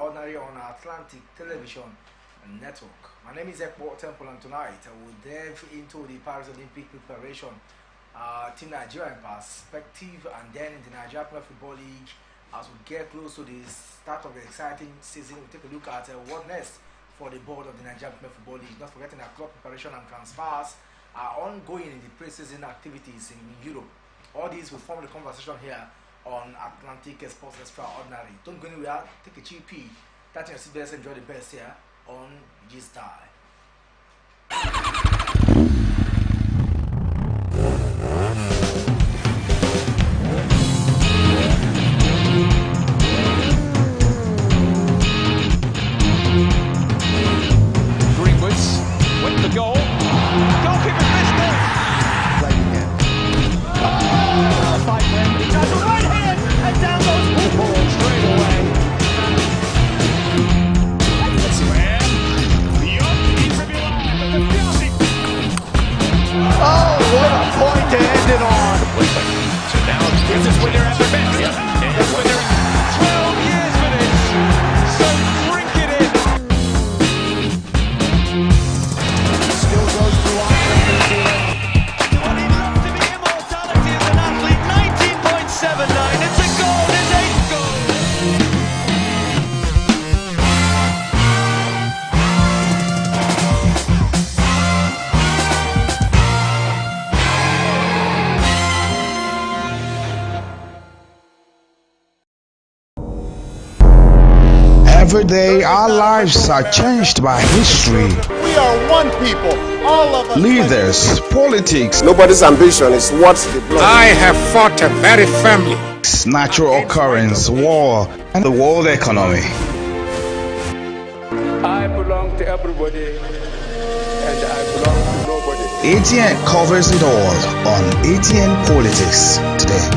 Extraordinary on Atlantic Television Network. My name is Ekpo Temple, and tonight I will delve into the Paris Olympic preparation, Team Nigeria in perspective, and then in the Nigeria Premier Football League. As we get close to the start of the exciting season, we'll take a look at what next for the board of the Nigeria Premier Football League. Not forgetting that club preparation and transfers are ongoing in the pre-season activities in Europe. All these will form the conversation here on Atlantic Sports Extraordinary. Don't go anywhere, take a GP, touch your seatbelts, enjoy the best here on G-Style. With the goal. Goalkeeper missed it. Right again. Fight him. He does a right hand and down goes the ball straight away. Slam. He's a Oh, what a point to end it on. So now this is when they're at their best. And it's when they're 12 years for this. So drink it in. Every day, our lives are changed by history. We are one people, all of us. Leaders, politics, Nobody's ambition is what they blood. I have fought very firmly. natural occurrence, war, and the world economy. I belong to everybody and I belong to nobody. ATN covers it all on ATN Politics today.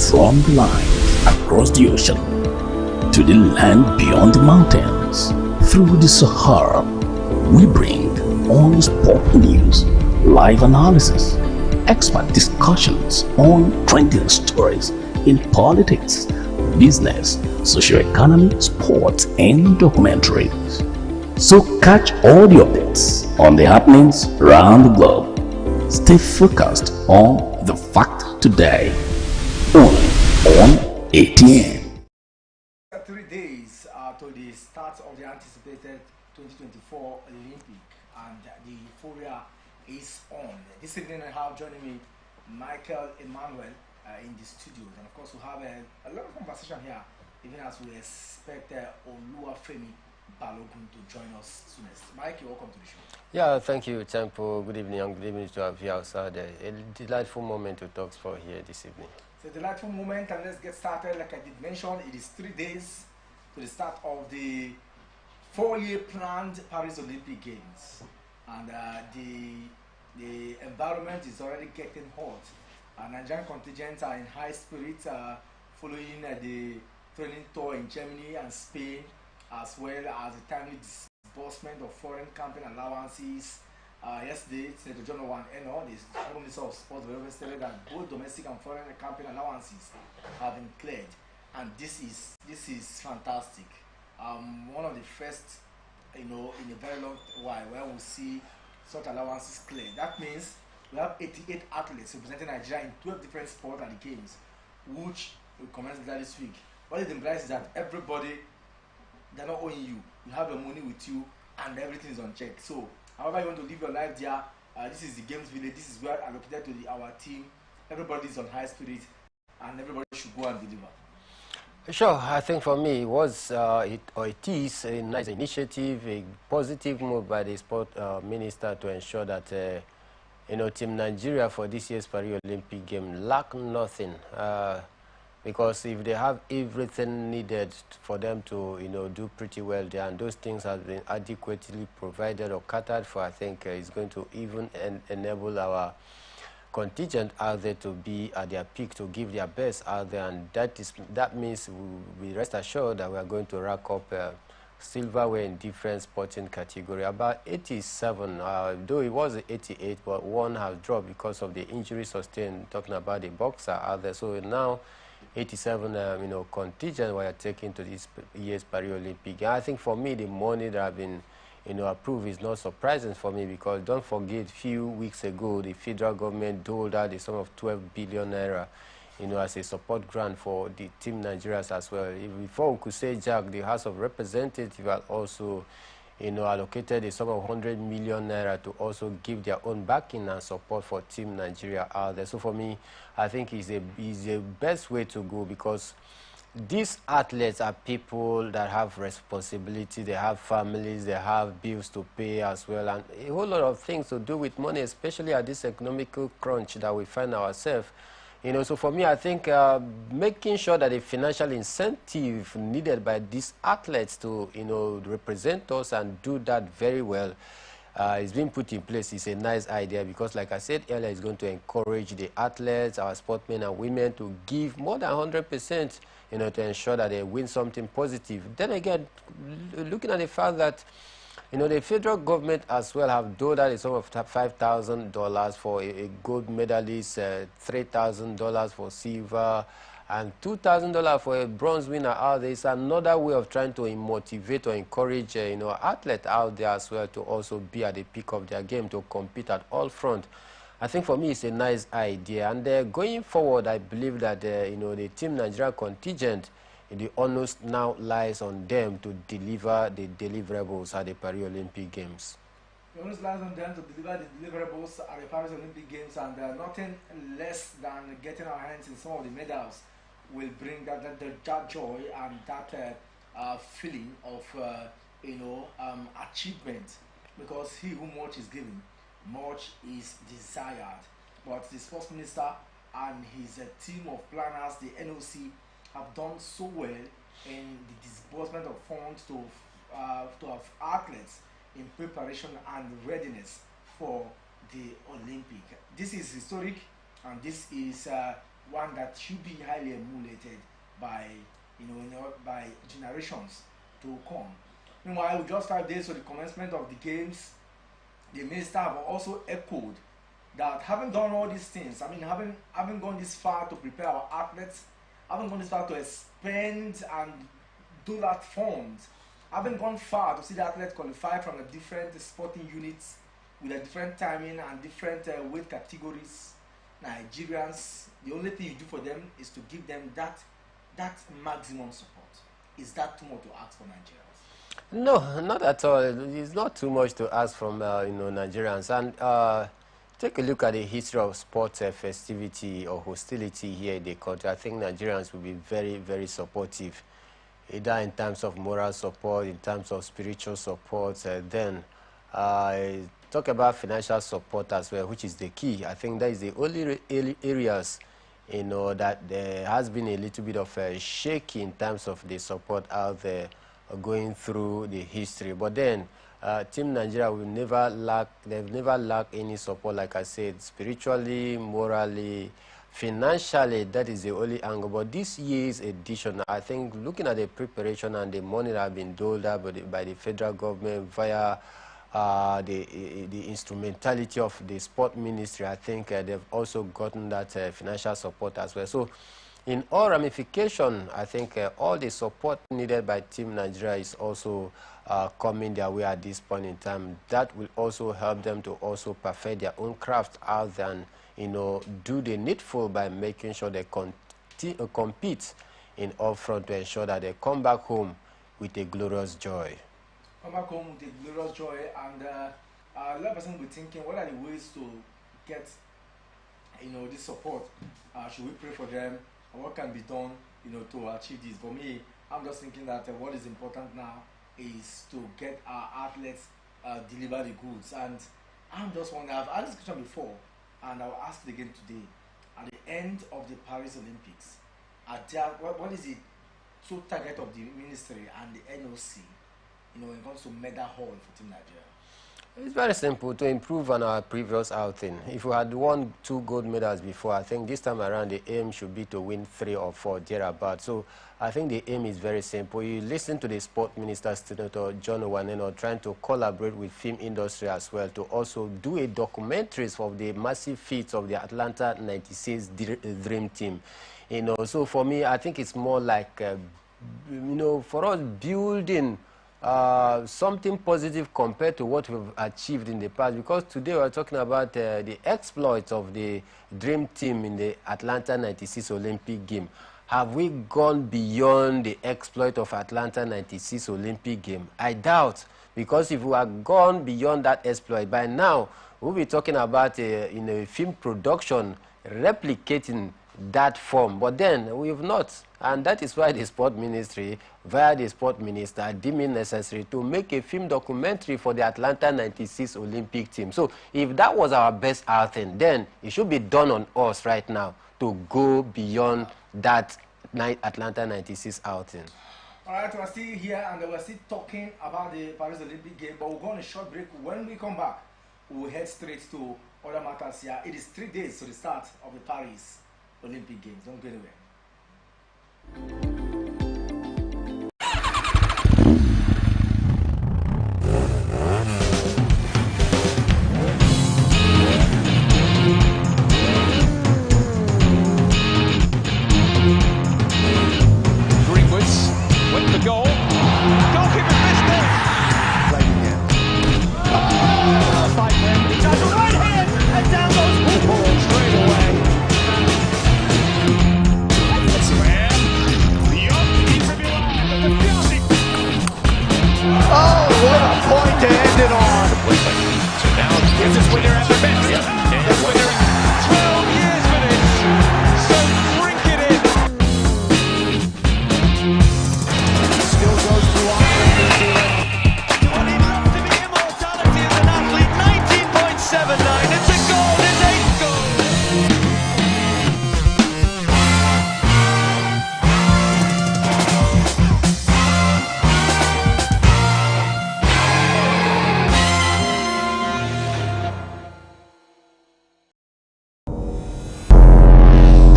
From the line across the ocean to the land beyond the mountains, through the Sahara, we bring all sport news, live analysis, expert discussions on trending stories in politics, business, socio-economy, sports, and documentaries. So catch all the updates on the happenings around the globe. Stay focused on the fact today. Only on ATN. 3 days to the start of the anticipated 2024 Olympic, and the euphoria is on. This evening I have joining me Michael Emmanuel in the studio, and of course we have a lot of conversation here, even as we expect Oluwafemi Balogun to join us soonest. Mike, welcome to the show. Yeah, thank you, Tempo. Good evening, and good evening to our viewers out there. A delightful moment to talk for here this evening. It's a delightful moment, and let's get started. Like I did mention, it is 3 days to the start of the 4-year planned Paris Olympic Games, and the environment is already getting hot. Nigerian contingents are in high spirits following the training tour in Germany and Spain, as well as the timely disbursement of foreign camping allowances. Yesterday, Senator John Owan-Eno, the Minister of Sports, stated that both domestic and foreign camping allowances have been cleared, and this is fantastic. One of the first, in a very long while, where we see such allowances clear. That means we have 88 athletes representing Nigeria in 12 different sports and games, which will commence later this week. What it implies is that everybody, they're not owing you. You have your money with you, and everything is on check. So, however you want to live your life there, this is the games village. This is where allocated to our team. Everybody is on high spirit, and everybody should go and deliver. Sure, I think for me it is a nice initiative, a positive move by the sport minister to ensure that Team Nigeria for this year's Paralympic game lack nothing. Because if they have everything needed for them to do pretty well there, and those things have been adequately provided or catered for, I think it's going to even enable our contingent out there to be at their peak, to give their best out there, and that means we rest assured that we are going to rack up silverware in different sporting category. About 87, though it was 88, but one has dropped because of the injury sustained, talking about the boxer out there. So now 87 contingent we are taking to this year's Paralympic. And I think for me, the money that have been approved is not surprising for me, because don't forget, a few weeks ago the federal government doled out the sum of 12 billion naira as a support grant for the Team Nigerians as well. Before we could say Jack, the House of Representatives had also allocated a sum of 100 million naira to also give their own backing and support for Team Nigeria out there. So for me, I think it's the best way to go, because these athletes are people that have responsibility, they have families, they have bills to pay as well, and a whole lot of things to do with money, especially at this economical crunch that we find ourselves. So for me, I think making sure that the financial incentive needed by these athletes to, represent us and do that very well is being put in place is a nice idea, because like I said earlier, it's going to encourage the athletes, our sportsmen and women, to give more than 100%, to ensure that they win something positive. Then again, looking at the fact that the federal government as well have doled out a sum of $5,000 for a gold medalist, $3,000 for silver, and $2,000 for a bronze winner out there. It's another way of trying to motivate or encourage, athletes out there as well to also be at the peak of their game, to compete at all fronts. I think for me it's a nice idea. And going forward, I believe that, the Team Nigeria contingent, the onus now lies on them to deliver the deliverables at the Paralympic Games. The onus lies on them to deliver the deliverables at the Paris Olympic Games, and nothing less than getting our hands in some of the medals will bring that joy and that feeling of achievement, because he who much is given, much is desired. But the sports minister and his team of planners, the NOC, have done so well in the disbursement of funds to have athletes in preparation and readiness for the Olympic. This is historic, and this is one that should be highly emulated by by generations to come. Meanwhile, with just 5 days to the commencement of the games, the minister have also echoed that having done all these things, having gone this far to prepare our athletes, having gone this far to spend and do that funds, having gone far to see the athletes qualify from the different sporting units with a different timing and different weight categories, Nigerians, the only thing you do for them is to give them that maximum support. Is that too much to ask for Nigerians? No, not at all. It's not too much to ask from Nigerians. And take a look at the history of sports festivity or hostility here in the country. I think Nigerians will be very, very supportive, either in terms of moral support, in terms of spiritual support. Then talk about financial support as well, which is the key. I think that is the only areas that there has been a little bit of a shake in terms of the support out there going through the history. But then Team Nigeria will never lack, they've never lacked any support, like I said, spiritually, morally, financially. That is the only angle. But this year's edition, I think, looking at the preparation and the money that have been doled out by the federal government via the instrumentality of the sport ministry, I think they've also gotten that financial support as well. So in all ramification, I think all the support needed by Team Nigeria is also coming their way at this point in time. That will also help them to also perfect their own craft out there and, you know, do the needful by making sure they compete in all front to ensure that they come back home with a glorious joy. Come back home with a glorious joy, and a lot of person will be thinking, what are the ways to get, you know, this support? Should we pray for them? And what can be done, you know, to achieve this? For me, I'm just thinking that what is important now is to get our athletes deliver the goods. And I'm just wondering, I've asked this question before, and I'll ask it again today. At the end of the Paris Olympics, what is the sole target of the ministry and the NOC, you know, when it comes to medal haul for Team Nigeria? It's very simple, to improve on our previous outing. If we had won 2 gold medals before, I think this time around the aim should be to win 3 or 4 thereabouts. So I think the aim is very simple. You listen to the sport minister, Senator John Owaneno, trying to collaborate with film industry as well to also do a documentaries of the massive feats of the Atlanta 96 Dream Team. You know, so for me, I think it's more like, you know, for us building something positive compared to what we've achieved in the past, because today we're talking about the exploits of the Dream Team in the Atlanta 96 Olympic game. Have we gone beyond the exploit of Atlanta 96 Olympic game? I doubt, because if we had gone beyond that exploit, by now we'll be talking about in a film production replicating that form, but then we have not, and that is why the sport ministry via the sport minister deemed it necessary to make a film documentary for the Atlanta 96 Olympic team. So if that was our best outing, then it should be done on us right now to go beyond that Atlanta 96 outing. All right, we're still here and we're still talking about the Paris Olympic game, but we'll go on a short break. When we come back, we'll head straight to other matters here. It is 3 days to the start of the Paris Olympic Games. Don't go anywhere.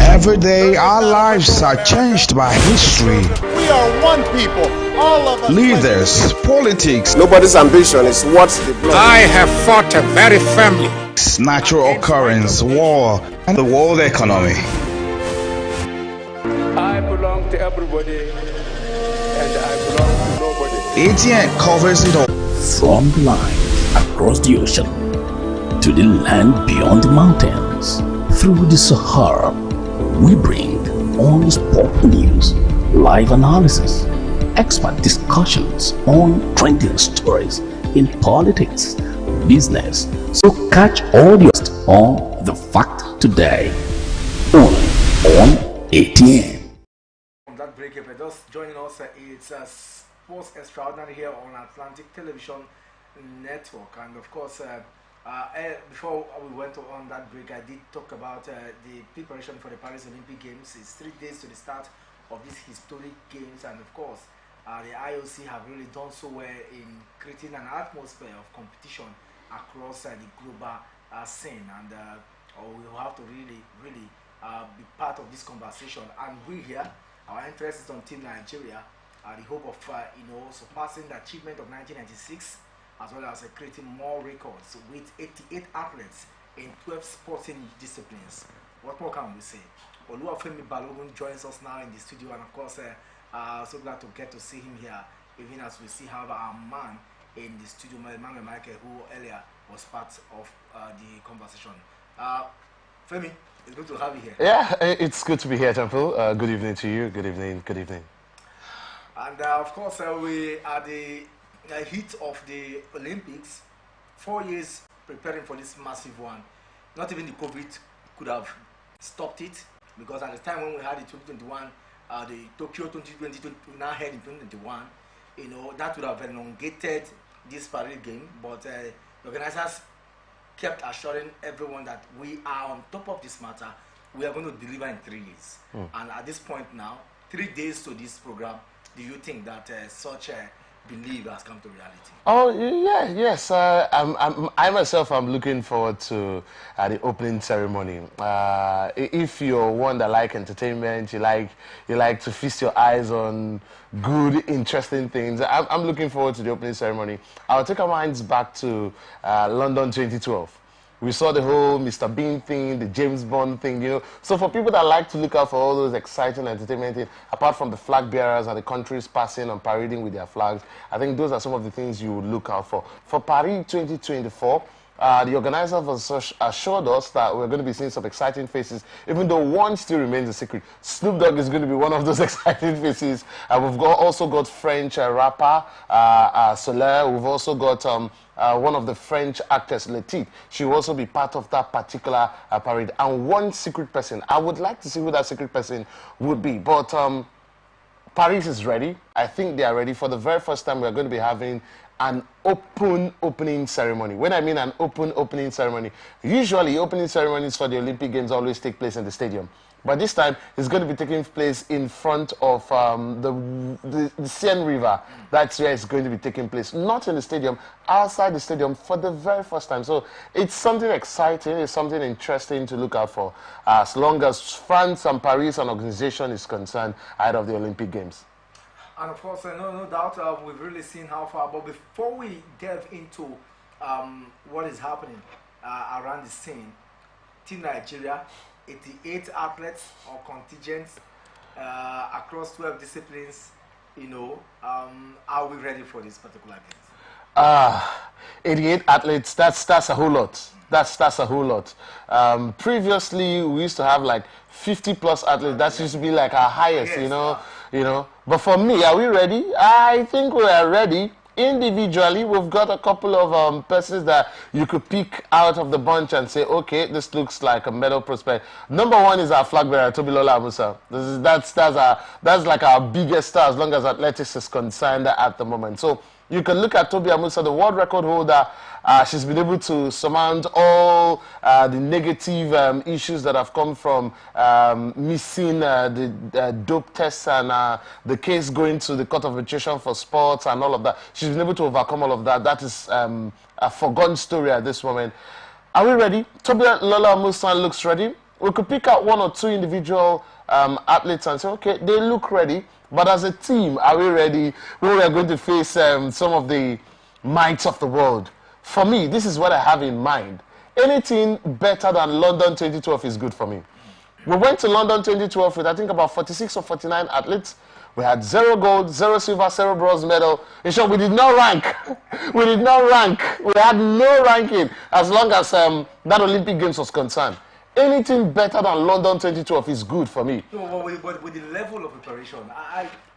Every day, our lives are changed by history. We are one people, all of us. Leaders, politics, Nobody's ambition is what they blood. I have fought a very family. natural occurrence, war, and the world economy. I belong to everybody, and I belong to nobody. ATN covers it all. From the line across the ocean to the land beyond the mountains, through the Sahara, we bring on sport news, live analysis, expert discussions on trending stories in politics, business. So catch all your on The Fact Today, only on ATN. From that break, if you're just joining us, it's Sports Extraordinary here on Atlantic Television Network. And of course, before we went on that break, I did talk about the preparation for the Paris Olympic Games. It's 3 days to the start of these historic games, and of course, the IOC have really done so well in creating an atmosphere of competition across the global scene, and we will have to really be part of this conversation. And we here, our interest is on Team Nigeria, the hope of surpassing the achievement of 1996, as well as creating more records with 88 athletes in 12 sporting disciplines. What more can we say? Oluwafemi Balogun joins us now in the studio, and of course, so glad to get to see him here, even as we see how our man in the studio, Emmanuel Michael, who earlier was part of the conversation. Femi, it's good to have you here. Yeah, it's good to be here, Temple. Good evening to you. Good evening. Good evening. And of course, we are the heat of the Olympics. 4 years preparing for this massive one. Not even the COVID could have stopped it, because at the time when we had the 2021, the Tokyo 2020, we now had in 2021, you know, that would have elongated this parade game. But the organizers kept assuring everyone that we are on top of this matter. We are going to deliver in 3 years. And at this point now, 3 days to this program, do you think that such a belief has come to reality? Oh yeah, yes. I myself am looking forward to the opening ceremony. If you're one that like entertainment, you like to feast your eyes on good, interesting things, I'm looking forward to the opening ceremony. I'll take our minds back to London 2012. We saw the whole Mr. Bean thing, the James Bond thing, you know. So for people that like to look out for all those exciting entertainment things, apart from the flag bearers and the countries passing and parading with their flags, I think those are some of the things you would look out for. For Paris 2024, the organizers have assured us that we're going to be seeing some exciting faces, even though one still remains a secret. Snoop Dogg is going to be one of those exciting faces. We've also got French rapper Soler. We've also got one of the French actors, Letty. She will also be part of that particular parade. And one secret person. I would like to see who that secret person would be. But Paris is ready. I think they are ready. For the very first time, we're going to be having an opening ceremony. When I mean an opening ceremony, usually opening ceremonies for the Olympic Games always take place in the stadium. But this time, it's going to be taking place in front of the Seine River. That's where it's going to be taking place. Not in the stadium, outside the stadium for the very first time. So it's something exciting. It's something interesting to look out for, as long as France and Paris, an organization, is concerned ahead of the Olympic Games. And of course, no doubt, we've really seen how far. But before we delve into what is happening around the scene, Team Nigeria, 88 athletes or contingents across 12 disciplines, you know, are we ready for this particular game? 88 athletes, that's a whole lot. That's a whole lot. Previously, we used to have like 50 plus athletes. That used to be like our highest, yes, you know. But for me, are we ready? I think we are ready. Individually, we've got a couple of persons that you could pick out of the bunch and say, okay, this looks like a medal prospect. Number one is our flag bearer, Tobilola Amusa. That's like our biggest star as long as athletics is concerned at the moment. So you can look at Tobi Amusa, the world record holder. She's been able to surmount all the negative issues that have come from missing the dope tests and the case going to the Court of Arbitration for Sports and all of that. She's been able to overcome all of that. That is a forgotten story at this moment. Are we ready? Tobilola Amusa looks ready. We could pick out one or two individual athletes and say, okay, they look ready. But as a team, are we ready when we are going to face some of the mights of the world? For me, this is what I have in mind. Anything better than London 2012 is good for me. We went to London 2012 with, I think, about 46 or 49 athletes. We had 0 gold, 0 silver, 0 bronze medal. In short, we did not rank. We did not rank. We had no ranking as long as that Olympic Games was concerned. Anything better than London 2012 is good for me. No, but with the level of preparation,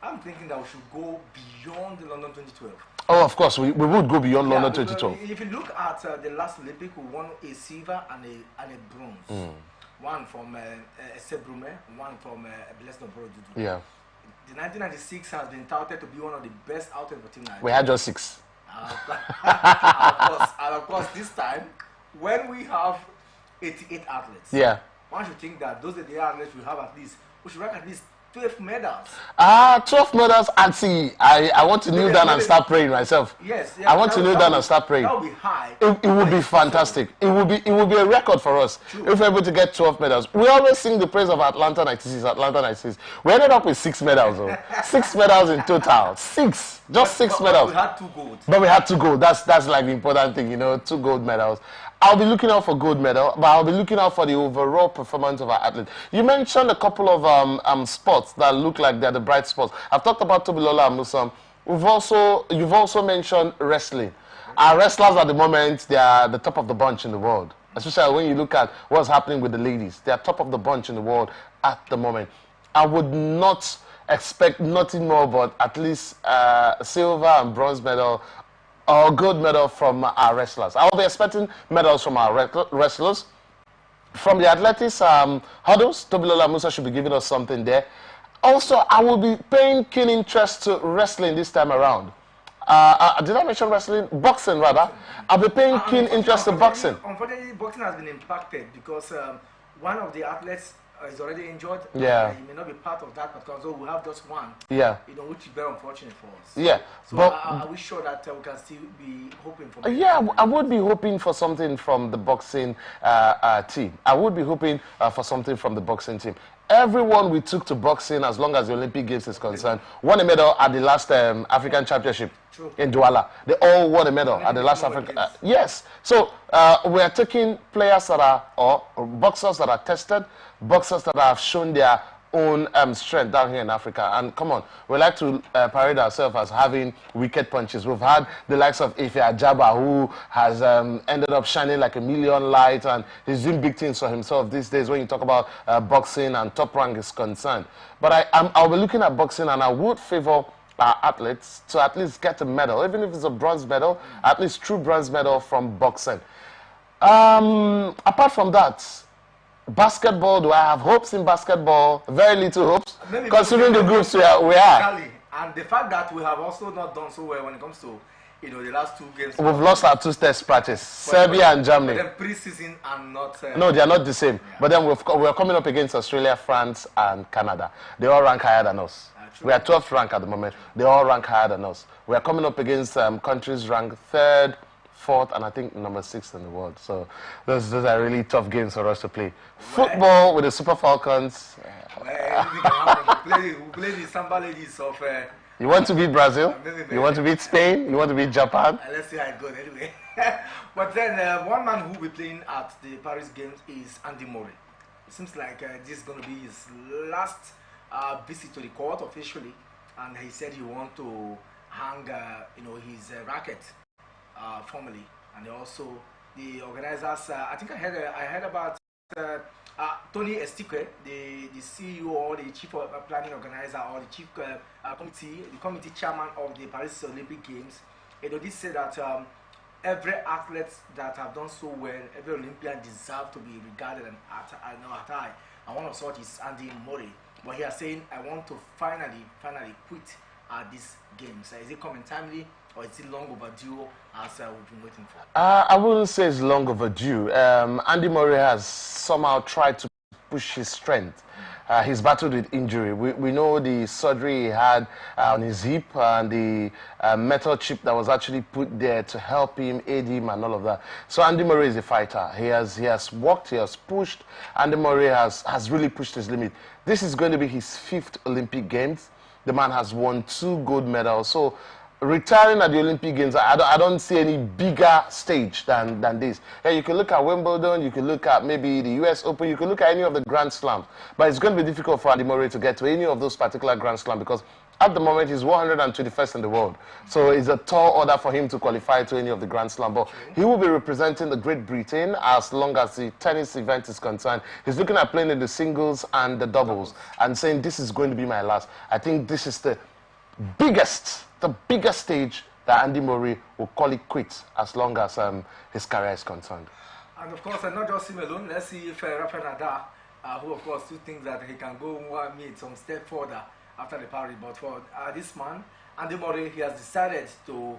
I'm thinking that we should go beyond the London 2012. Oh, of course, we would go beyond London 2012. If you look at the last Olympic, we won a silver and a bronze. One from Sebrume, one from Blessed Dudu. Yeah. The 1996 has been touted to be one of the best outfits for Team Nigeria. We had just 6. And of course, this time, when we have 88 athletes, yeah, one should think that those 88 athletes will have we should rank at least 12 medals. 12 medals, and see, I want to kneel down and start praying myself. Yes. I want to kneel down and start praying. That would be high. It would be fantastic. It would be a record for us. True. If we're able to get 12 medals. We always sing the praise of Atlanta 96. We ended up with 6 medals, though. 6 medals in total. 6. Just 6 medals. But we had 2 gold. But we had 2 gold. That's like the important thing, 2 gold medals. I'll be looking out for gold medal, but I'll be looking out for the overall performance of our athlete. You mentioned a couple of sports that look like they're the bright spots. I've talked about Tobilola Amusan. You've also mentioned wrestling. Our wrestlers at the moment, they are the top of the bunch in the world. Especially when you look at what's happening with the ladies. They are top of the bunch in the world at the moment. I would not expect nothing more but at least silver and bronze medal or gold medal from our wrestlers. I'll be expecting medals from our wrestlers. From the athletics hurdles, Tobilola Musa should be giving us something there. Also, I will be paying keen interest to wrestling this time around. Did I mention wrestling? Boxing, rather. I'll be paying keen interest to boxing. Unfortunately, boxing has been impacted because one of the athletes is already injured. Yeah. He may not be part of that because so we have just one. Yeah. You know, which is very unfortunate for us. Yeah. So but are we sure that we can still be hoping for? Yeah, I would be hoping for something from the boxing team. I would be hoping for something from the boxing team. Everyone we took to boxing, as long as the Olympic Games is concerned, won a medal at the last African Championship in Douala. They all won a medal at the last African. Yes. So we are taking players that are, or boxers that are tested, boxers that have shown their own strength down here in Africa. And come on, we like to parade ourselves as having wicked punches. We've had the likes of Ife Ajaba, who has ended up shining like a million lights, and he's doing big things for himself these days when you talk about boxing and top rank is concerned. But I'll be looking at boxing, and I would favor our athletes to at least get a medal, even if it's a bronze medal, at least true bronze medal from boxing. Apart from that, basketball, do I have hopes in basketball? Very little hopes, maybe considering the groups we are. And the fact that we have also not done so well when it comes to, you know, the last 2 games. We've lost our 2 test practice, Serbia and Germany. But then pre-season and not... no, they are not the same. Yeah. But then we're coming up against Australia, France, and Canada. They all rank higher than us. We are 12th rank at the moment. They all rank higher than us. We are coming up against countries ranked 3rd, 4th, and I think number 6th in the world. So those are really tough games for us to play. Football with the Super Falcons. Anything can happen. We play the Samba ladies of... you want to beat Brazil? You want to beat Spain? You want to beat Japan? Let's see how it goes anyway. But then one man who will be playing at the Paris Games is Andy Murray. It seems like this is going to be his last visit to the court officially, and he said he wants to hang you know, his racket formally. And also the organizers, I think I heard about Tony Estique, the CEO or the chief planning organizer or the chief committee chairman of the Paris Olympic Games. You know, this said that every athlete that have done so well, every Olympian deserve to be regarded at high. And one of such is Andy Murray. But he is saying, I want to finally quit these games. Is it coming timely, or is it long overdue as we've been waiting for? I wouldn't say it's long overdue. Andy Murray has somehow tried to push his strength. He's battled with injury. We know the surgery he had on his hip and the metal chip that was actually put there to help him, aid him, and all of that. So Andy Murray is a fighter. He has worked, he has pushed. Andy Murray has really pushed his limit. This is going to be his 5th Olympic Games. The man has won 2 gold medals. So retiring at the Olympic Games, I don't see any bigger stage than this. Yeah, you can look at Wimbledon, you can look at maybe the US Open, you can look at any of the Grand Slams. But it's going to be difficult for Andy Murray to get to any of those particular Grand Slams because at the moment he's 121st in the world. So it's a tall order for him to qualify to any of the Grand Slams. But he will be representing the Great Britain as long as the tennis event is concerned. He's looking at playing in the singles and the doubles and saying this is going to be my last. I think this is the biggest stage that Andy Murray will call it quits as long as his career is concerned. And of course, not just him alone. Let's see if Rafael Nadal, who of course still thinks that he can go some step further after the Paris. But for this man, Andy Murray, he has decided to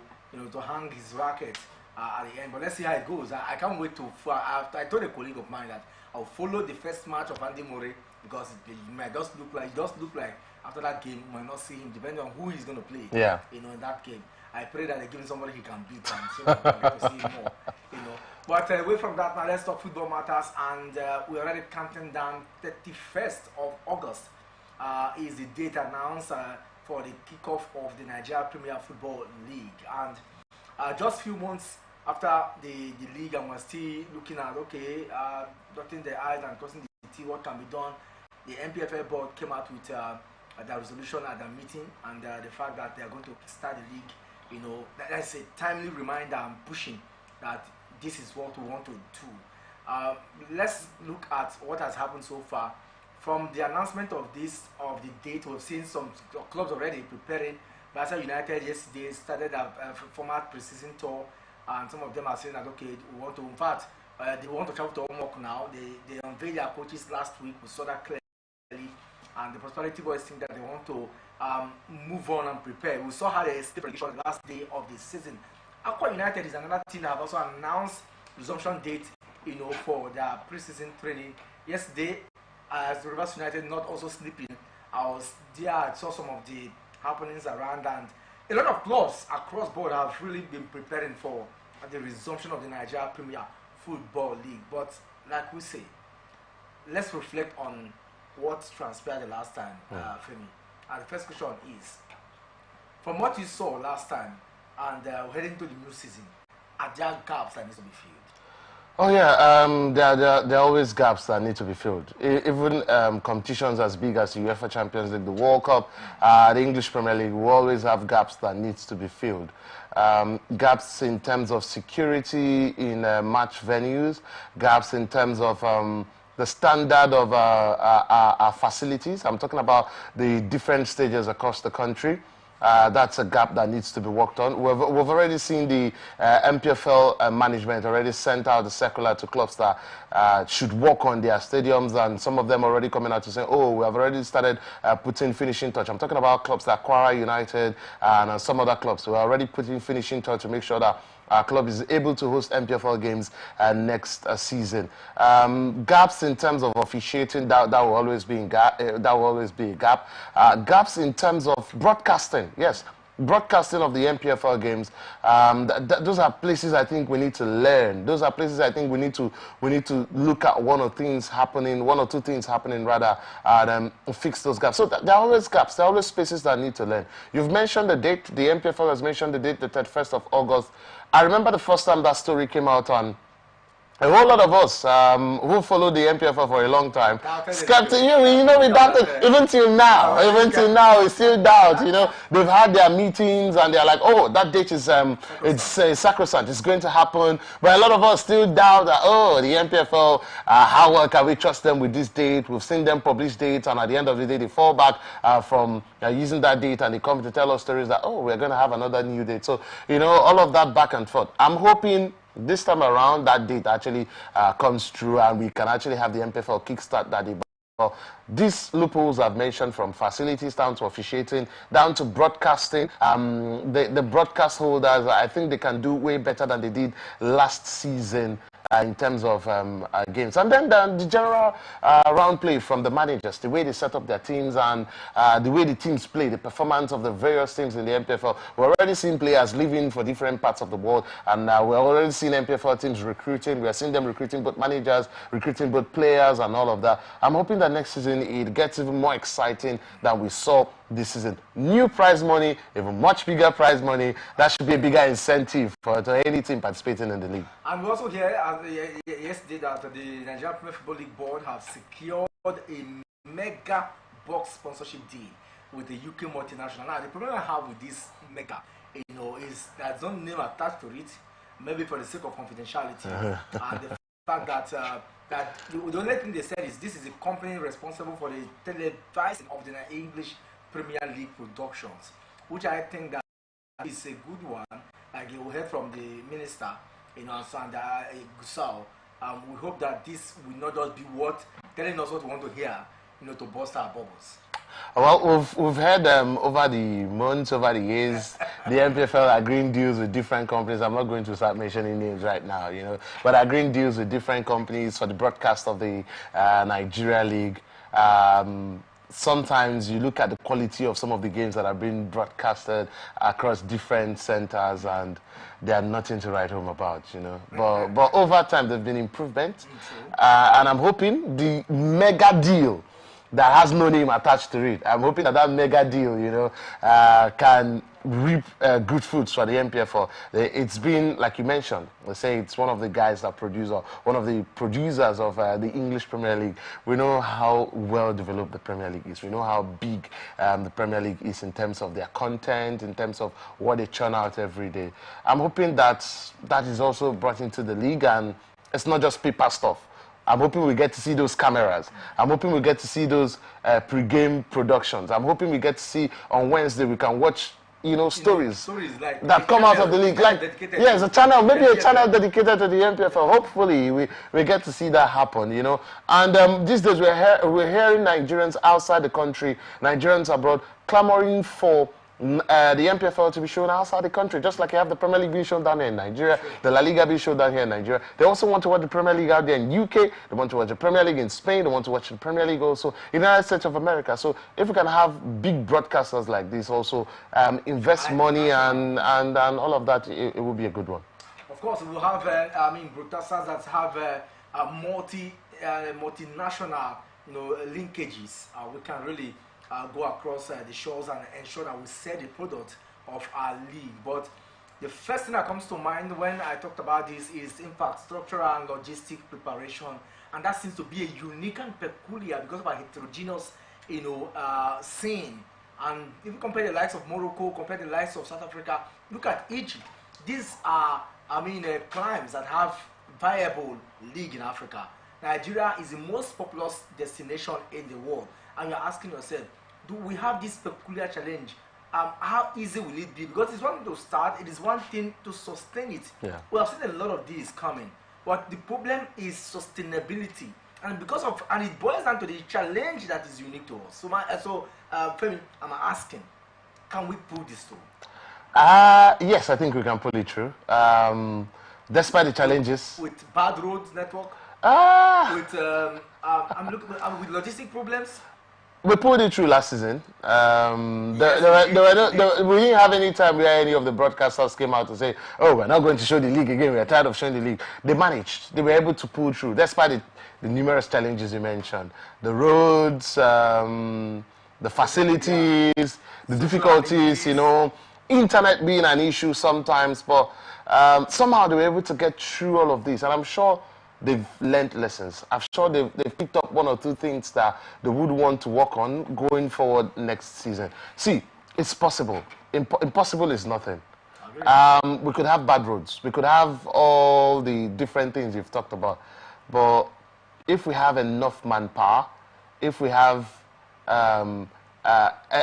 hang his racket at the end. But let's see how it goes. I can't wait to. I told a colleague of mine that I'll follow the first match of Andy Murray because it might just look like after that game, we might not see him depending on who he's going to play. Yeah. You know, in that game, I pray that they give him somebody he can beat and so that we can get to see him more. You know. But away from that, now let's talk football matters, and we're already counting down 31st of August is the date announced for the kickoff of the Nigeria Premier Football League, and just few months after the league, and we're still looking at, okay, dotting the I's and crossing the T, what can be done. The NPFL board came out with the resolution at the meeting, and the fact that they are going to start the league, you know, that's a timely reminder and pushing that this is what we want to do. Let's look at what has happened so far. From the announcement of the date, we've seen some clubs already preparing. Barca United yesterday started a format pre-season tour, and some of them are saying that, okay, we want to, in fact, they want to travel to homework now. They unveiled their coaches last week. We saw that clearly, and the Prosperity Boys think that they want to move on and prepare. We saw how they escaped relegation the last day of the season. Aqua United is another team that have also announced resumption date, you know, for their pre-season training. Yesterday, as the Rivers United not also sleeping, I was there. I saw some of the happenings around, and a lot of clubs across board have really been preparing for the resumption of the Nigeria Premier Football League. But like we say, let's reflect on what transpired the last time, Femi. And the first question is, from what you saw last time and heading to the new season, are there gaps that need to be filled? Oh yeah, there are always gaps that need to be filled. Even competitions as big as the UEFA Champions League, the World Cup, the English Premier League will always have gaps that needs to be filled. Gaps in terms of security in match venues, gaps in terms of the standard of our facilities. I'm talking about the different stages across the country. That's a gap that needs to be worked on. We've already seen the MPFL management already sent out a circular to clubs that should work on their stadiums, and some of them already coming out to say, oh, we have already started putting finishing touch. I'm talking about clubs like Kwara United and some other clubs. We're already putting finishing touch to make sure that our club is able to host MPFL games next season. Gaps in terms of officiating, that will always be a gap. Gaps in terms of broadcasting, yes. Broadcasting of the MPFL games, those are places I think we need to learn. Those are places I think we need to look at one or two things happening rather, and fix those gaps. So there are always gaps. There are always spaces that need to learn. You've mentioned the date. The MPFL has mentioned the date, the 31st of August. I remember the first time that story came out on. A whole lot of us who followed the MPFL for a long time, skeptic, we doubted, even till now, we still doubt, they've had their meetings and they're like, oh, that date is, it's sacrosanct, it's going to happen, but a lot of us still doubt that, oh, the MPFL, how well can we trust them with this date? We've seen them publish dates, and at the end of the day, they fall back from using that date, and they come to tell us stories that, oh, we're going to have another new date. So, all of that back and forth. I'm hoping this time around that date actually comes true, and we can actually have the MPFL kickstart that day. These loopholes I've mentioned, from facilities down to officiating, down to broadcasting, the broadcast holders, I think they can do way better than they did last season in terms of games. And then the general round play from the managers, the way they set up their teams, and the way the teams play, the performance of the various teams in the MPFL. We're already seeing players living for different parts of the world, and we're already seeing MPFL teams recruiting. We're seeing them recruiting both managers, recruiting both players, and all of that. I'm hoping that next season it gets even more exciting than we saw this season. New prize money, even much bigger prize money. That should be a bigger incentive for any team participating in the league. And we also hear yesterday that the Nigerian Premier Football League Board have secured a mega box sponsorship deal with the UK multinational. Now, the problem I have with this mega, is that there's no name attached to it, maybe for the sake of confidentiality, and the fact that the only thing they said is this is a company responsible for the televising of the English Premier League productions, which I think that is a good one. Like you will hear from the minister, Sanda Gusau. We hope that this will not just be telling us what we want to hear, to burst our bubbles. Well, we've heard over the months, over the years, the MPFL agreeing deals with different companies. I'm not going to start mentioning names right now, but agreeing deals with different companies for the broadcast of the Nigeria League. Sometimes you look at the quality of some of the games that are being broadcasted across different centers, and they are nothing to write home about, But over time, there's been improvement, and I'm hoping the mega deal that has no name attached to it. I'm hoping that that mega deal, you know, can reap good fruits for the MPFL. It's been, like you mentioned, let's say it's one of the guys that produce, or one of the producers of the English Premier League. We know how well developed the Premier League is. We know how big the Premier League is in terms of their content, in terms of what they churn out every day. I'm hoping that that is also brought into the league, and it's not just paper stuff. I'm hoping we get to see those cameras. I'm hoping we get to see those pre-game productions. I'm hoping we get to see on Wednesday we can watch, you know, stories like that come out of the league. Like, yes, a channel, maybe a channel dedicated to the MPFL. Hopefully we get to see that happen, you know. And these days we're hearing Nigerians outside the country, Nigerians abroad, clamoring for the MPFL to be shown outside the country, just like you have the Premier League being shown down here in Nigeria, the La Liga being shown down here in Nigeria. They also want to watch the Premier League out there in UK, they want to watch the Premier League in Spain, they want to watch the Premier League also in the United States of America. So if we can have big broadcasters like this also invest money and all of that, it will be a good one. Of course, we'll have, broadcasters that have multinational, you know, linkages. We can really go across the shores and ensure that we sell the product of our league. But the first thing that comes to mind when I talked about this is, in fact, structural and logistic preparation, and that seems to be a unique and peculiar because of our heterogeneous, you know, scene. And if you compare the likes of Morocco, compare the likes of South Africa, look at Egypt. These are, climes that have viable league in Africa. Nigeria is the most populous destination in the world, and you're asking yourself, do we have this peculiar challenge? How easy will it be? Because it's one thing to start, it is one thing to sustain it. Yeah. We have seen a lot of these coming, but the problem is sustainability, and and it boils down to the challenge that is unique to us. So, Femi, I'm asking, can we pull this through? Yes, I think we can pull it through. Despite the challenges, with bad roads network, with with logistic problems. We pulled it through last season. We didn't have any time where any of the broadcasters came out to say, oh, we're not going to show the league again, we're tired of showing the league. They managed. They were able to pull through, despite the numerous challenges you mentioned. The roads, the facilities, the difficulties, you know, internet being an issue sometimes, but somehow they were able to get through all of this. And I'm sure they've learned lessons. I'm sure they've picked up one or two things that they would want to work on going forward next season. See, it's possible. Impossible is nothing. We could have bad roads. We could have all the different things you've talked about. But if we have enough manpower, if we have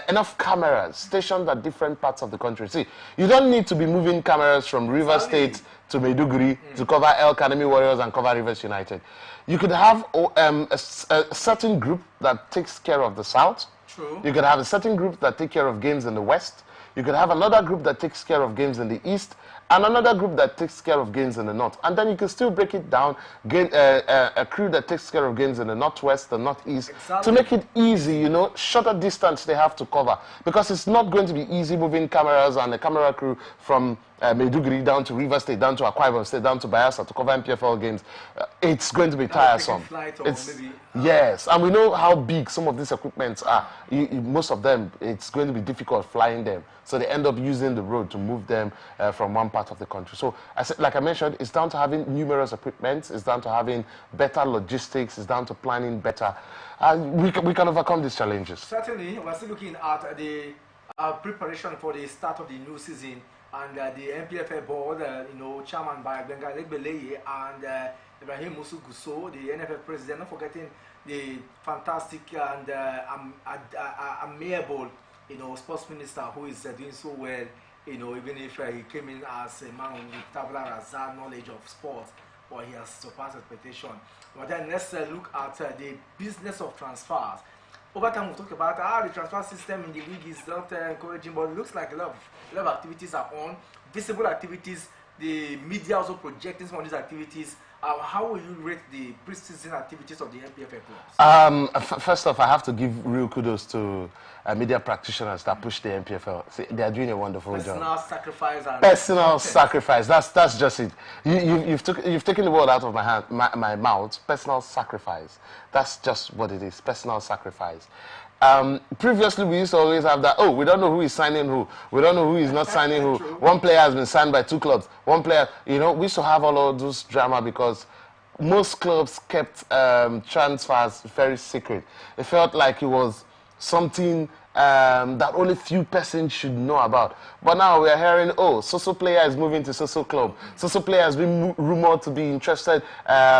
enough cameras stationed at different parts of the country. See, you don't need to be moving cameras from River State to Maiduguri to cover El Academy Warriors and cover Rivers United. You could have a certain group that takes care of the South. True. You could have a certain group that take care of games in the West. You could have another group that takes care of games in the East, and another group that takes care of games in the North. And then you can still break it down, get a crew that takes care of games in the Northwest, the Northeast, to make it easy, you know, shorter distance they have to cover. Because it's not going to be easy moving cameras and a camera crew from Maiduguri down to River State, down to Akwa Ibom State, down to Bayelsa to cover MPFL games. It's going to be tiresome. Yes, and we know how big some of these equipments are. Most of them, it's going to be difficult flying them. So they end up using the road to move them from one part of the country. So, like I mentioned, it's down to having numerous equipment. It's down to having better logistics. It's down to planning better. We can overcome these challenges. Certainly, we're still looking at the preparation for the start of the new season. And the MPFA board, chairman by Benga Legbeleye and Ibrahim Musu Gusso, the NFF president, not forgetting the fantastic and amiable, sports minister who is doing so well, even if he came in as a man with tabula rasa knowledge of sports, but he has surpassed expectation. But then let's look at the business of transfers. Over time, we'll talk about how the transfer system in the league is not encouraging, but it looks like a lot of activities are on. Visible activities, the media also projecting some of these activities how will you rate the pre-season activities of the NPFL clubs? First off, I have to give real kudos to media practitioners that push the NPFL. See, they are doing a wonderful job. Personal sacrifice. And personal sacrifice. That's just it. You've taken the word out of my hand, my mouth. Personal sacrifice. That's just what it is. Personal sacrifice. Previously, we used to always have that, oh, we don't know who is signing who. We don't know who is not signing who. One player has been signed by 2 clubs. One player, you know, we used to have all of those drama because most clubs kept transfers very secret. It felt like it was something that only few persons should know about. But now we are hearing, oh, so player is moving to so club. So player has been rumored to be interested.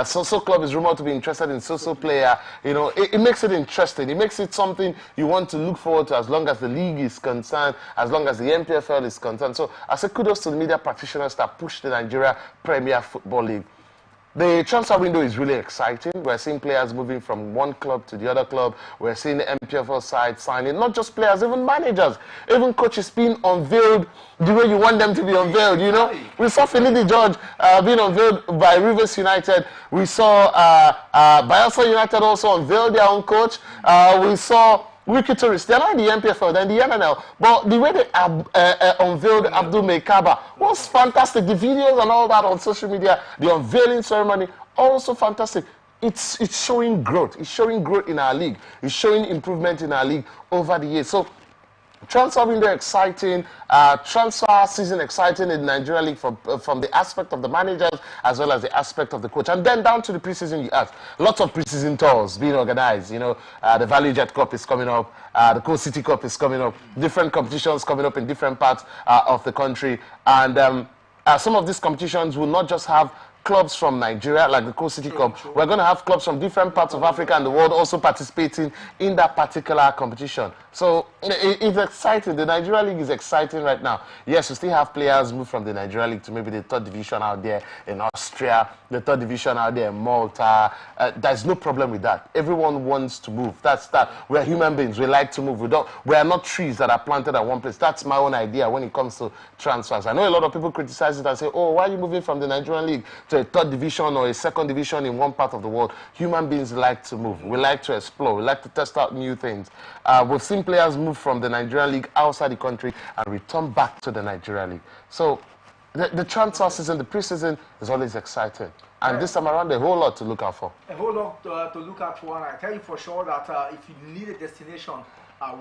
So club is rumored to be interested in so player. You know, it makes it interesting. It makes it something you want to look forward to as long as the league is concerned, as long as the NPFL is concerned. So I say kudos to the media practitioners that push the Nigeria Premier Football League. The transfer window is really exciting. We're seeing players moving from one club to the other club. We're seeing the NPFL side signing, not just players, even managers, even coaches being unveiled the way you want them to be unveiled, you know. We saw Finidi George being unveiled by Rivers United. We saw Bayelsa United also unveil their own coach. We saw Wiki Tourists, they're not in the NPFL, they're in the NNL. But the way they unveiled Abdul Mekaba was fantastic. The videos and all that on social media, the unveiling ceremony, also fantastic. It's showing growth. It's showing growth in our league. It's showing improvement in our league over the years. So transfer window exciting, transfer season exciting in the Nigeria League from the aspect of the managers as well as the aspect of the coach. And then down to the preseason, you ask. Lots of preseason tours being organized. You know, the Value Jet Cup is coming up, the Coast City Cup is coming up, different competitions coming up in different parts of the country. And some of these competitions will not just have clubs from Nigeria, like the Coast City Cup. We're going to have clubs from different parts of Africa and the world also participating in that particular competition. So it's exciting. The Nigeria League is exciting right now. Yes, we still have players move from the Nigeria League to maybe the 3rd division out there in Austria, the 3rd division out there in Malta. There's no problem with that. Everyone wants to move. That's that. We're human beings. We like to move. We are not trees that are planted at one place. That's my own idea when it comes to transfers. I know a lot of people criticize it and say, oh, why are you moving from the Nigerian League to a 3rd division or a 2nd division in one part of the world? Human beings like to move. We like to explore. We like to test out new things. We've seen players move from the Nigerian League outside the country and return back to the Nigerian League. So the transfer season, the preseason is always exciting. And this time around, a whole lot to look out for. A whole lot to look out for. And I tell you for sure that if you need a destination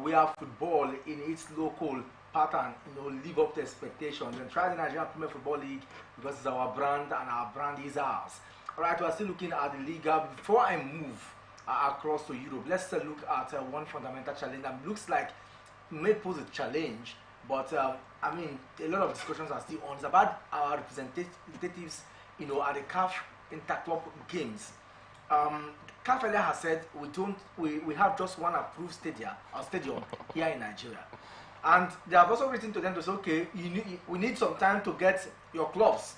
where football in its local pattern, you know, live up to expectations, then try the Nigerian Premier Football League because it's our brand and our brand is ours. All right, we're still looking at the league. Before I move across to Europe, let's look at one fundamental challenge that looks like may pose a challenge, but I mean, a lot of discussions are still on. It's about our representatives, you know, at the CAF Interclub Games. CAF earlier has said we have just one approved stadium here in Nigeria. And they have also written to them to say, okay, we need some time to get your clubs.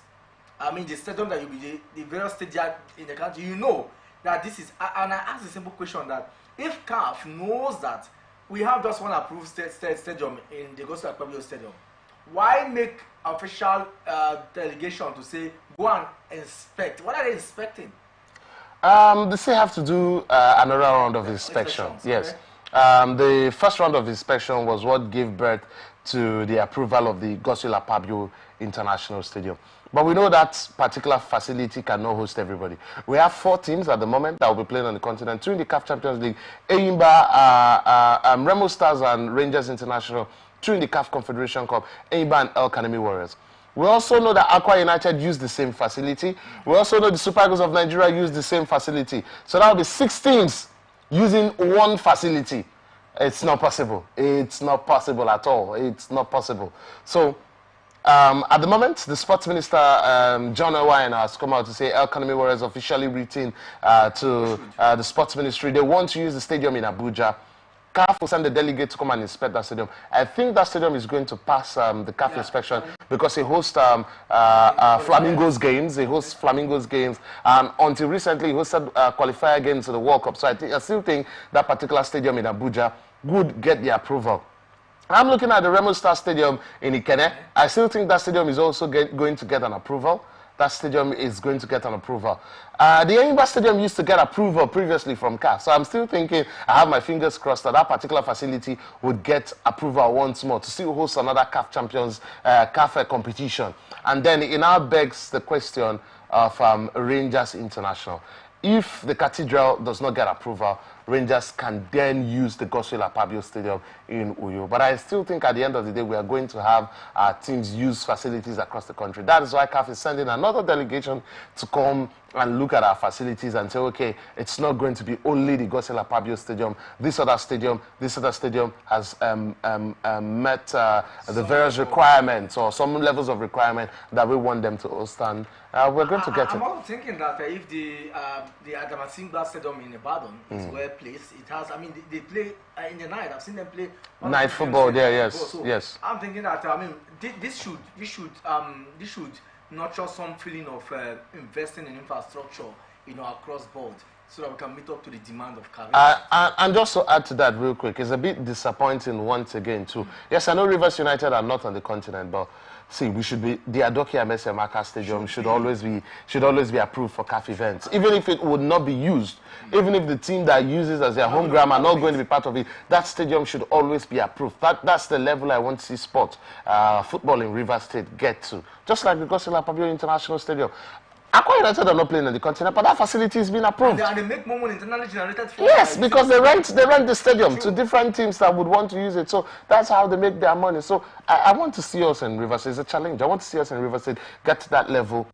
I mean, the stadium that you'll be the various stadiums in the country. You know that this is, and I ask a simple question that if CAF knows that we have just one approved stadium in the Gospel Akpabio Stadium, why make official delegation to say go and inspect? What are they inspecting? They still have to do another round of inspection. Yes. Okay. The first round of inspection was what gave birth to the approval of the Gospel Akpabio International Stadium. But we know that particular facility cannot host everybody. We have 4 teams at the moment that will be playing on the continent. 2 in the CAF Champions League, Enyimba, Remo Stars and Rangers International. 2 in the CAF Confederation Cup, Enyimba and El Kanemi Warriors. We also know that Aqua United use the same facility. We also know the Super Eagles of Nigeria use the same facility. So that will be 6 teams using one facility. It's not possible. It's not possible at all. It's not possible. So at the moment, the sports minister, John Owain, has come out to say El Kanemi Warriors officially written to the sports ministry. They want to use the stadium in Abuja. CAF will send a delegate to come and inspect that stadium. I think that stadium is going to pass the CAF inspection because it hosts Flamingos games. It hosts Flamingos games. Until recently, it hosted qualifier games to the World Cup. So I still think that particular stadium in Abuja would get the approval. I'm looking at the Remo Star Stadium in Ikene. I still think that stadium is also going to get an approval. that stadium is going to get an approval. The Enyimba Stadium used to get approval previously from CAF, so I'm still thinking, I have my fingers crossed that that particular facility would get approval once more to still host another CAF Champions, CAF competition. And then it now begs the question of Rangers International. If the Cathedral does not get approval, Rangers can then use the Godswill Akpabio Stadium in Uyo. But I still think at the end of the day, we are going to have our teams use facilities across the country. That is why CAF is sending another delegation to come and look at our facilities and say, okay, it's not going to be only the Godswill Akpabio Stadium. This other stadium has met the various requirements or some levels of requirement that we want them to host. And we're going to get it. I'm also thinking that if the Adamasimba Stadium in Ibadan is well placed, it has, I mean, they play in the night. I've seen them play night football there, yes, so yes. I'm thinking that, I mean, this should nurture some feeling of investing in infrastructure, across board, so that we can meet up to the demand of Caribbean. And just to add to that real quick, it's a bit disappointing once again too. Yes, I know Rivers United are not on the continent, but see, we should be, the Adoke Amese Amaka Stadium should always be approved for CAF events, even if it would not be used. Even if the team that uses as their home ground are not going to be part of it, that stadium should always be approved. That's the level I want to see sport, football in Rivers State get to. Just like the Godswill Akpabio International Stadium. Akwa United are not playing on the continent, but that facility has been approved. And they make more money internally generated for. Yes, because they rent the stadium to different teams that would want to use it. So that's how they make their money. So I want to see us in Rivers State. It's a challenge. I want to see us in Rivers State get to that level.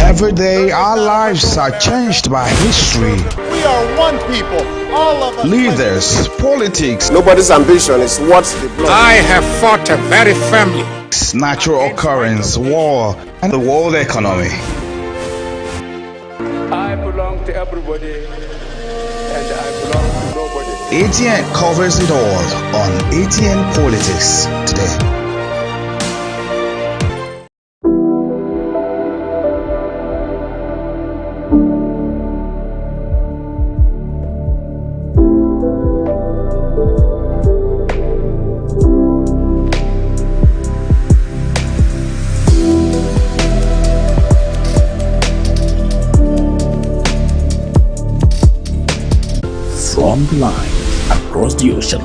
Every day, our lives are changed by history. We are one people, all of us. Leaders, politics. Nobody's ambition is what the blood. I have fought a very family. Natural occurrence, war, and the world economy. I belong to everybody, and I belong to nobody. ATN covers it all on ATN Politics today. From the line across the ocean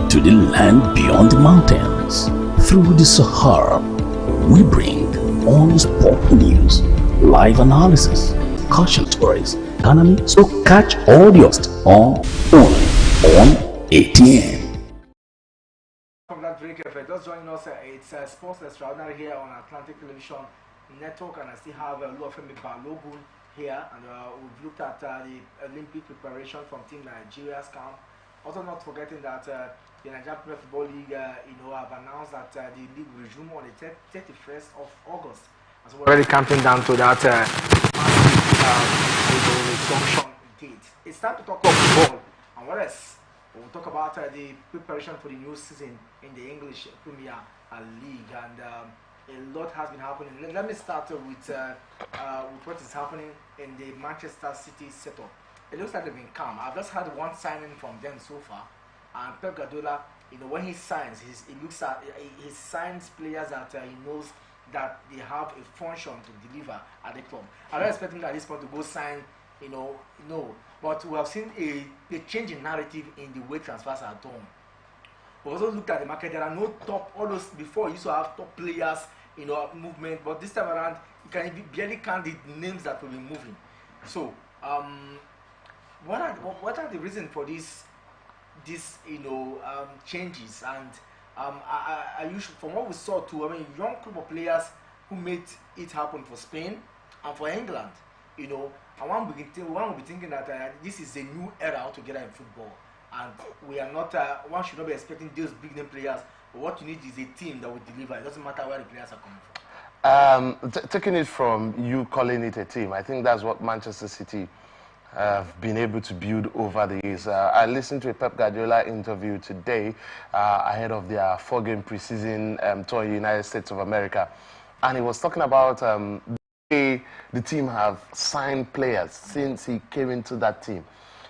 to the land beyond the mountains, through the Sahara, we bring all sport news, live analysis, caution stories, economy. So catch all the host on ATN. From that break, if you're just joining us, it's Sports Extraordinary here on Atlantic Television Network, and I still have Luafemi Balogun here, and we've looked at the Olympic preparation from Team Nigeria's camp. Also, not forgetting that the Nigerian Premier Football League, have announced that the league will resume on the 31st of August. And so we're already counting down to that resumption date. It's time to talk about football. And what else? We'll talk about the preparation for the new season in the English Premier League, and a lot has been happening. Let me start with what is happening in the Manchester City setup. It looks like they've been calm. I've just had one signing from them so far, and Pep Guardiola, when he signs, he signs players that he knows that they have a function to deliver at the club. I'm not expecting at this point to go sign, no. But we have seen a change in narrative in the way transfers are done. We also looked at the market. There are no top. All those before you used to have top players, movement. But this time around, you can barely count the names that will be moving. So, what are the reasons for this changes? And from what we saw too, young group of players who made it happen for Spain and for England, and one will be thinking that this is a new era altogether in football, and we are not. One should not be expecting those big name players. But what you need is a team that will deliver. It doesn't matter where the players are coming from. Taking it from you calling it a team, I think that's what Manchester City have been able to build over the years. I listened to a Pep Guardiola interview today ahead of their 4-game preseason tour in the United States of America, and he was talking about the team have signed players since he came into that team.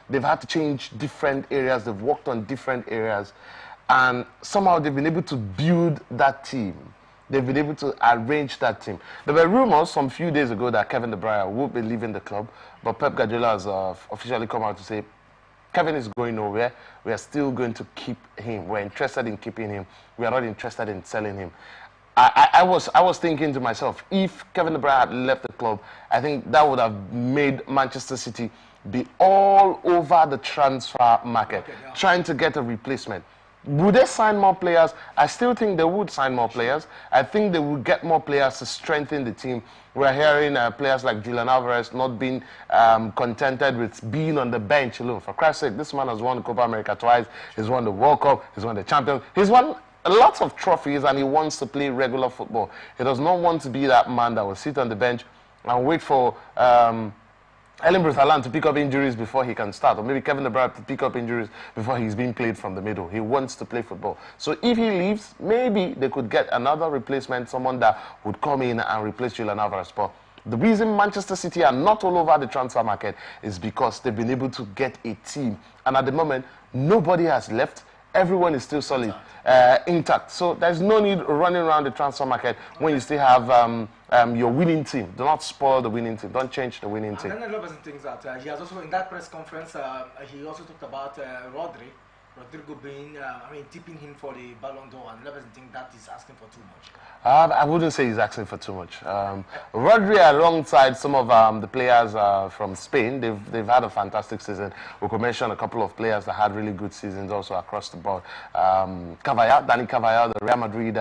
They've had to change different areas. They've worked on different areas, and somehow they've been able to build that team. They've been able to arrange that team. There were rumors some few days ago that Kevin De Bruyne would be leaving the club, but Pep Guardiola has officially come out to say Kevin is going nowhere. We are still going to keep him. We're interested in keeping him. We are not interested in selling him. I was thinking to myself, if Kevin De Bruyne had left the club, I think that would have made Manchester City be all over the transfer market, trying to get a replacement. Would they sign more players? I still think they would sign more players. I think they would get more players to strengthen the team. We're hearing players like Julian Alvarez not being contented with being on the bench alone. For Christ's sake, this man has won the Copa America twice. He's won the World Cup. He's won the Champions. He's won lots of trophies, and he wants to play regular football. He does not want to be that man that will sit on the bench and wait for Erling Braut Haaland to pick up injuries before he can start, or maybe Kevin De Bruyne to pick up injuries before he's being played from the middle. He wants to play football. So if he leaves, maybe they could get another replacement, someone that would come in and replace Julian Alvarez. But the reason Manchester City are not all over the transfer market is because they've been able to get a team. And at the moment, nobody has left. Everyone is still solid, intact. So there's no need running around the transfer market when you still have your winning team. Do not spoil the winning team. Don't change the winning team. And then another thing that he has also, in that press conference, he also talked about Rodrigo being, tipping him for the Ballon d'Or, and others think that is asking for too much. I wouldn't say he's asking for too much. Rodri, alongside some of the players from Spain, they've had a fantastic season. We could mention a couple of players that had really good seasons also across the board. Dani Carvajal, the Real Madrid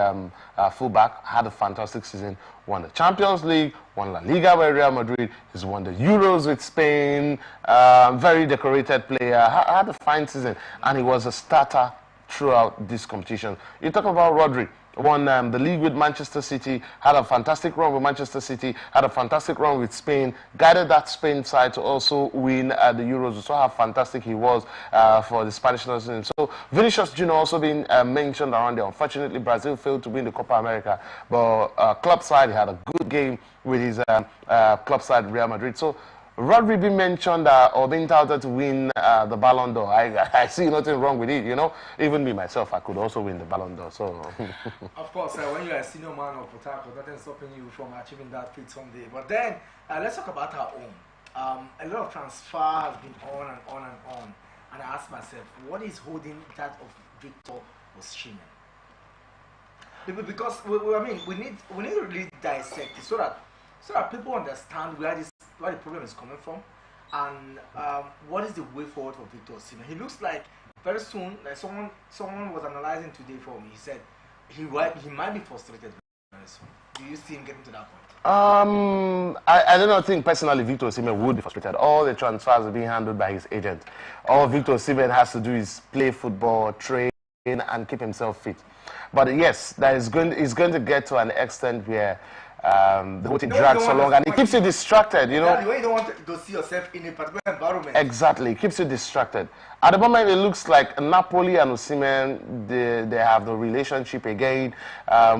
fullback, had a fantastic season. Won the Champions League, won La Liga with Real Madrid. He's won the Euros with Spain. Very decorated player. Had a fine season, and he was a starter throughout this competition. You talk about Rodri. Won the league with Manchester City, had a fantastic run with Manchester City, had a fantastic run with Spain, guided that Spain side to also win the Euros. We saw how fantastic he was for the Spanish national. So Vinicius Jr. also being mentioned around there. Unfortunately, Brazil failed to win the Copa America, but club side, he had a good game with his club side Real Madrid. So Rodri being mentioned or being touted to win the Ballon d'Or, I see nothing wrong with it, Even me, myself, I could also win the Ballon d'Or, so... Of course, when you're a senior man of Potako, nothing's stopping you from achieving that feat someday. But then, let's talk about our own. A lot of transfer has been on and on and on. And I asked myself, what is holding that of Victor Osimhen? Because, we need to really dissect it so that people understand where the problem is coming from, and what is the way forward for Victor Osimhen. He looks like very soon, like someone was analyzing today for me. He said he might be frustrated very soon. Do you see him getting to that point? I do not think personally Victor Osimhen would be frustrated. All the transfers are being handled by his agent. All Victor Osimhen has to do is play football, train, and keep himself fit. But yes, he's going to get to an extent where The whole thing drags so long, and it keeps you distracted, you know. The way you don't want to see yourself in a particular environment. Exactly, it keeps you distracted. At the moment, it looks like Napoli and Osimhen, they have the relationship again.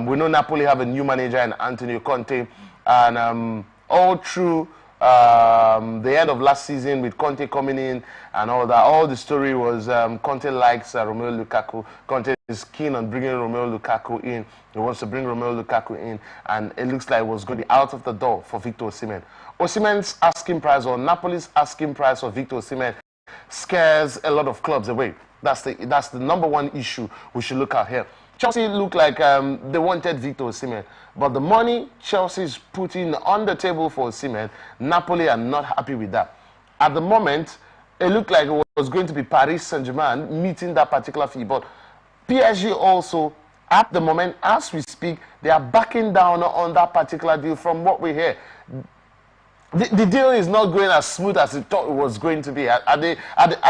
We know Napoli have a new manager in Antonio Conte, and all through the end of last season with Conte coming in and all that, all the story was Conte likes Romelu Lukaku. Conte is keen on bringing Romelu Lukaku in. He wants to bring Romelu Lukaku in, and it looks like it was going to be out of the door for Victor Osimhen. Osimhen's asking price, or Napoli's asking price for Victor Osimhen, scares a lot of clubs away. That's the number one issue we should look at here. Chelsea looked like they wanted Victor Osimhen, but the money Chelsea is putting on the table for Osimhen, Napoli are not happy with that. At the moment, it looked like it was going to be Paris Saint-Germain meeting that particular fee, but PSG also, at the moment, as we speak, they are backing down on that particular deal from what we hear. The deal is not going as smooth as it thought it was going to be. At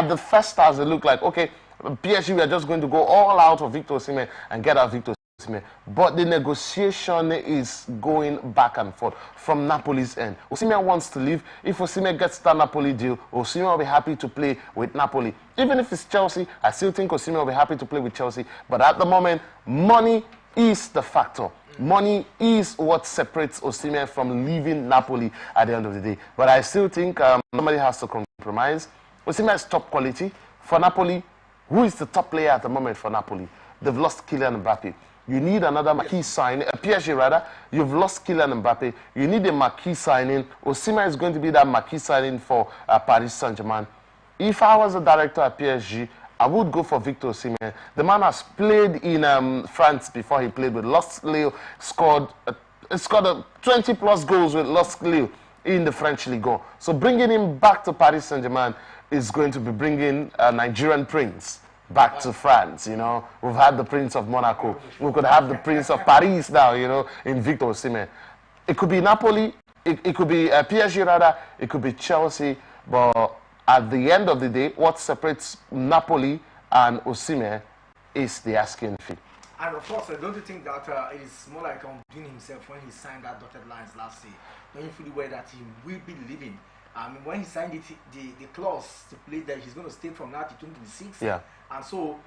the first stars, it looked like, okay, PSG, we are just going to go all out of Victor Osimhen and get out Victor Osimhen. But the negotiation is going back and forth from Napoli's end. Osimhen wants to leave. If Osimhen gets that Napoli deal, Osimhen will be happy to play with Napoli. Even if it's Chelsea, I still think Osimhen will be happy to play with Chelsea. But at the moment, money is the factor. Money is what separates Osimhen from leaving Napoli at the end of the day. But I still think somebody has to compromise. Osimhen is top quality. For Napoli, who is the top player at the moment for Napoli? They've lost Kylian Mbappe. You need another marquee signing, PSG rather. You've lost Kylian Mbappe. You need a marquee signing. Osimhen is going to be that marquee signing for Paris Saint-Germain. If I was a director at PSG, I would go for Victor Osimhen. The man has played in France before. He played with LOSC Lille, scored 20-plus goals with LOSC Lille in the French Ligue 1. So bringing him back to Paris Saint-Germain is going to be bringing a Nigerian prince back to France, you know. We've had the Prince of Monaco. We could have the Prince of Paris now, you know, in Victor Osimhen. It could be Napoli, it could be PSG rather, it could be Chelsea, but at the end of the day, what separates Napoli and Osimhen is the asking fee. And of course, don't you think that it is more like doing himself when he signed that dotted lines last year, knowing fully well that he will be leaving. When he signed it, the clause to play that he's going to stay from now to 2026. Yeah. And so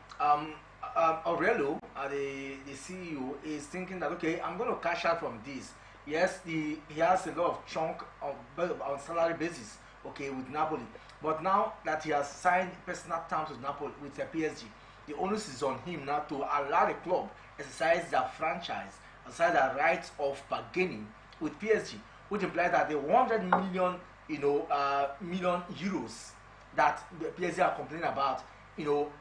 Aurelio, the CEO, is thinking that, okay, I'm going to cash out from this. Yes, he has a lot of chunk on salary basis, okay, with Napoli. But now that he has signed personal terms with Napoli, with PSG, the onus is on him now to allow the club exercise their franchise, exercise their rights of bargaining with PSG, which implies that the 100 million, million euros that the PSG are complaining about,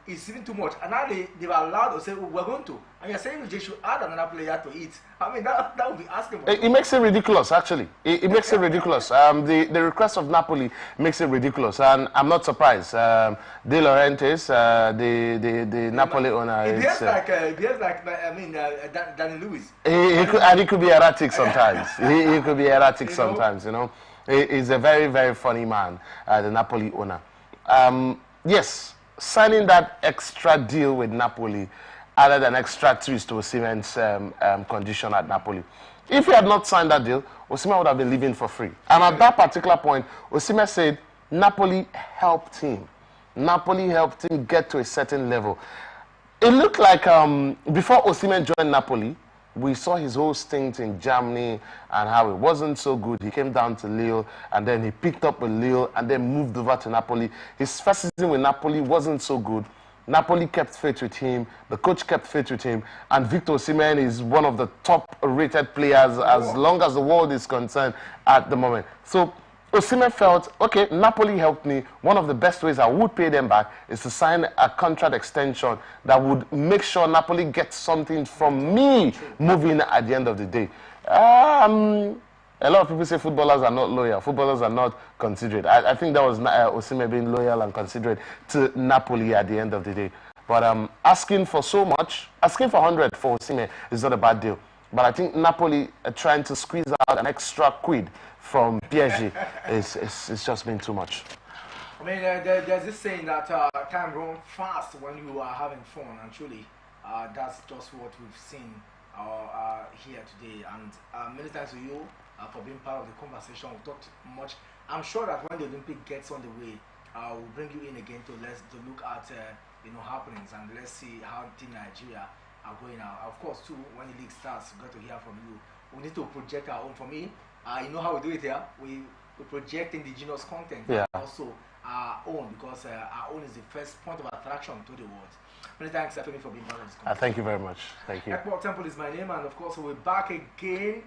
is even too much. And now they've allowed to say, well, we're going to. And you're saying they should add another player to it. I mean, that would be asking for it makes it ridiculous, actually. It makes it ridiculous. The request of Napoli makes it ridiculous. And I'm not surprised. De Laurentiis, the Napoli owner, it behaves like Danny Lewis. He could be erratic sometimes. he could be erratic sometimes, you know. He's a very, very funny man, the Napoli owner. Yes, signing that extra deal with Napoli added an extra twist to Osimhen's condition at Napoli. If he had not signed that deal, Osimhen would have been leaving for free. And at that particular point, Osimhen said Napoli helped him. Napoli helped him get to a certain level. It looked like before Osimhen joined Napoli, we saw his whole stint in Germany and how it wasn't so good. He came down to Lille, and then he picked up with Lille and then moved over to Napoli. His first season with Napoli wasn't so good. Napoli kept faith with him. The coach kept faith with him. And Victor Osimhen is one of the top-rated players as long as the world is concerned at the moment. So Osimhen felt, okay, Napoli helped me. One of the best ways I would pay them back is to sign a contract extension that would make sure Napoli gets something from me moving at the end of the day. A lot of people say footballers are not loyal. Footballers are not considerate. I think that was Osimhen being loyal and considerate to Napoli at the end of the day. But asking for so much, asking for 100 for Osimhen is not a bad deal. But I think Napoli trying to squeeze out an extra quid from PSG it's just been too much. I mean, there's this saying that time runs fast when you are having fun, and truly, that's just what we've seen here today, and many thanks to you for being part of the conversation. We talked much. I'm sure that when the Olympic gets on the way, we'll bring you in again to look at happenings, and let's see how Team Nigeria are going out. Of course, too, when the league starts, we got to hear from you. We need to project our own. For me, you know how we do it here. We project indigenous content, and also our own, because our own is the first point of attraction to the world. Many thanks, Femi, for being part of this conversation. Thank you very much. Thank you. Ekpo Temple is my name, and of course we'll be back again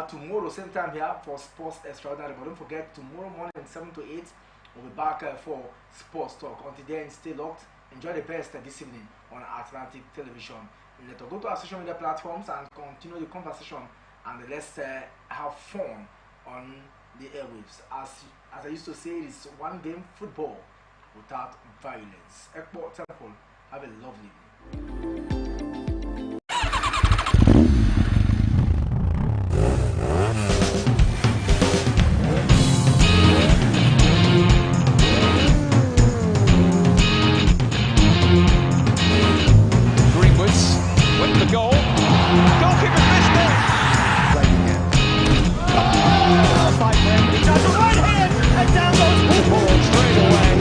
tomorrow, same time here for Sports Extraordinary. But don't forget, tomorrow morning 7 to 8, we'll be back for Sports Talk. Until then, stay locked. Enjoy the best this evening on Atlantic Television. Let's go to our social media platforms and continue the conversation, and let's have fun on the airwaves. As I used to say, it's one game football without violence. Ekpo Temple, have a lovely evening. Went for the goal. Goalkeeper missed it. Fight for him. He does a right hand, and down goes Paul straight away.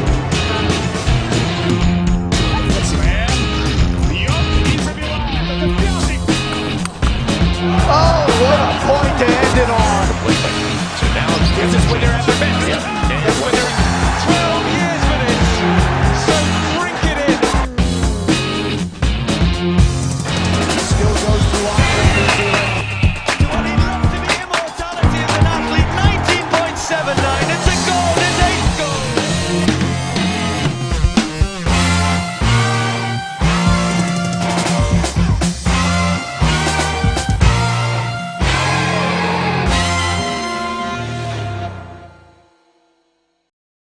Oh, what a point to end it on. So now, is this when they're at their best?